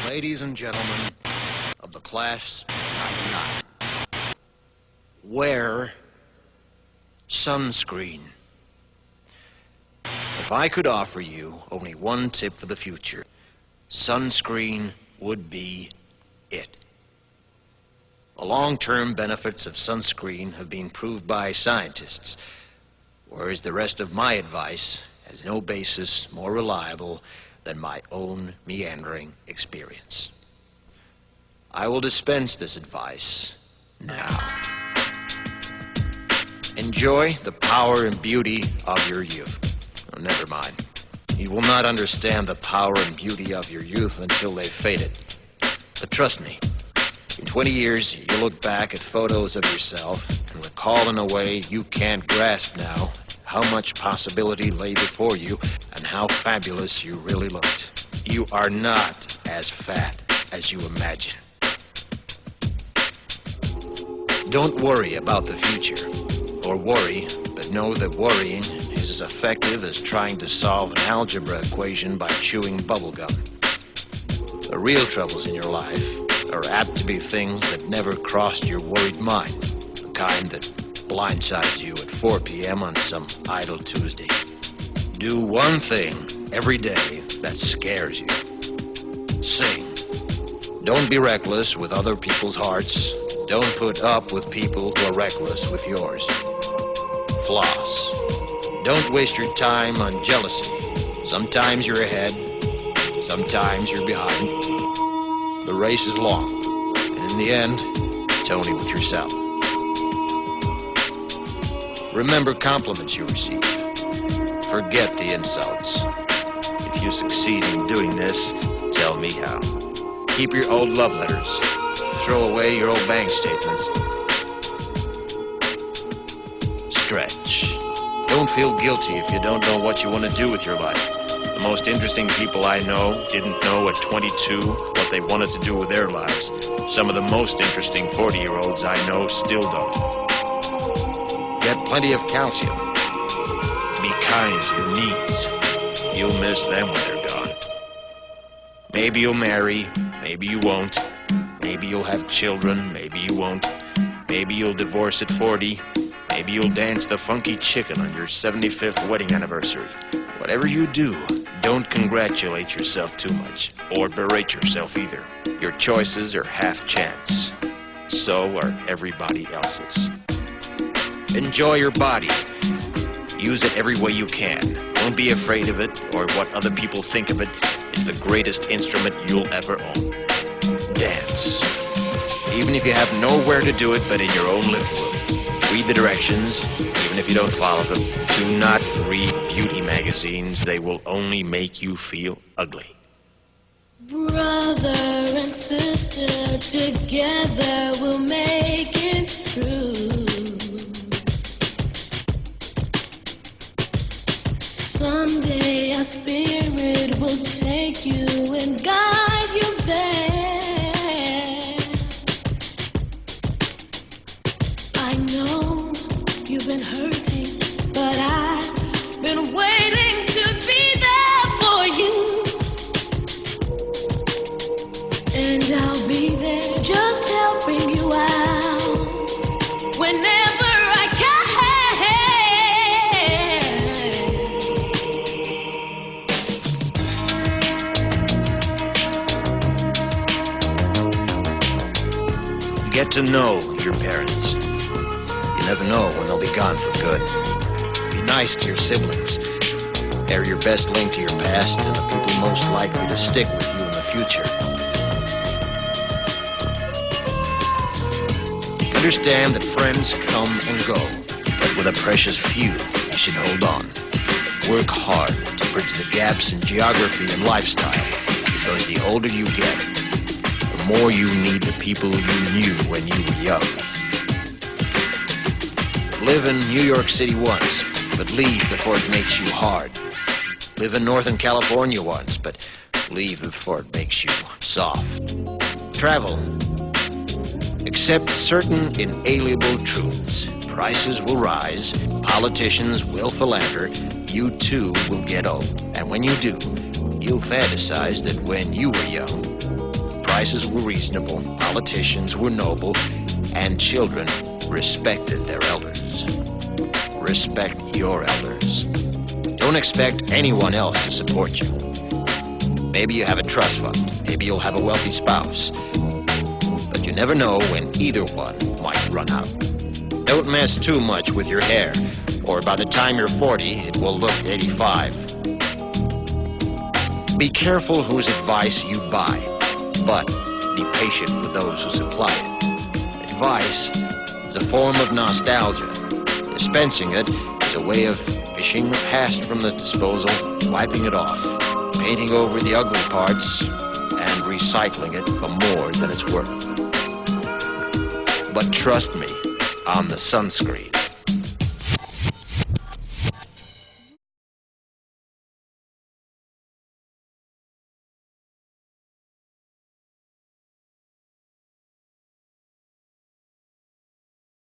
Ladies and gentlemen of the class of '99, wear sunscreen. If I could offer you only one tip for the future, sunscreen would be it. The long-term benefits of sunscreen have been proved by scientists, whereas the rest of my advice has no basis more reliable than my own meandering experience. I will dispense this advice now. Enjoy the power and beauty of your youth. Oh, never mind. You will not understand the power and beauty of your youth until they've faded. But trust me, in 20 years, you'll look back at photos of yourself and recall in a way you can't grasp now how much possibility lay before you and how fabulous you really looked. You are not as fat as you imagine. Don't worry about the future, or worry, but know that worrying is as effective as trying to solve an algebra equation by chewing bubblegum. The real troubles in your life are apt to be things that never crossed your worried mind, the kind that blindsides you at 4 p.m. on some idle Tuesday. Do one thing every day that scares you. Sing. Don't be reckless with other people's hearts. Don't put up with people who are reckless with yours. Floss. Don't waste your time on jealousy. Sometimes you're ahead, sometimes you're behind. The race is long, and in the end, it's only with yourself. Remember compliments you receive. Forget the insults. If you succeed in doing this, tell me how. Keep your old love letters. Throw away your old bank statements. Stretch. Don't feel guilty if you don't know what you want to do with your life. The most interesting people I know didn't know at 22 what they wanted to do with their lives. Some of the most interesting 40-year-olds I know still don't. Get plenty of calcium. Be kind to your knees. You'll miss them when they're gone. Maybe you'll marry, maybe you won't. Maybe you'll have children, maybe you won't. Maybe you'll divorce at 40. Maybe you'll dance the funky chicken on your 75th wedding anniversary. Whatever you do, don't congratulate yourself too much, or berate yourself either. Your choices are half chance. So are everybody else's. Enjoy your body. Use it every way you can. Don't be afraid of it or what other people think of it. It's the greatest instrument you'll ever own. Dance. Even if you have nowhere to do it but in your own living room. Read the directions, even if you don't follow them. Do not read beauty magazines. They will only make you feel ugly. Brother and sister, together we'll make it through. Someday our spirit will take you and guide you there. I know you've been hurting, but I've been waiting to be there for you. And I'll be there just helping you out whenever I can. Get to know your parents. You never know when they'll be gone for good. Be nice to your siblings. They're your best link to your past and the people most likely to stick with you in the future. Understand that friends come and go, but with a precious few, you should hold on. Work hard to bridge the gaps in geography and lifestyle, because the older you get, the more you need the people you knew when you were young. Live in New York City once, but leave before it makes you hard. Live in Northern California once, but leave before it makes you soft. Travel. Accept certain inalienable truths. Prices will rise, politicians will philander, you too will get old. And when you do, you'll fantasize that when you were young, prices were reasonable, politicians were noble, and children respected their elders. Respect your elders. Don't expect anyone else to support you. Maybe you have a trust fund. Maybe you'll have a wealthy spouse. But you never know when either one might run out. Don't mess too much with your hair, or by the time you're 40, it will look 85. Be careful whose advice you buy, but be patient with those who supply it. Advice is a form of nostalgia. Dispensing it is a way of fishing the past from the disposal, wiping it off, painting over the ugly parts, and recycling it for more than it's worth. But trust me on the sunscreen.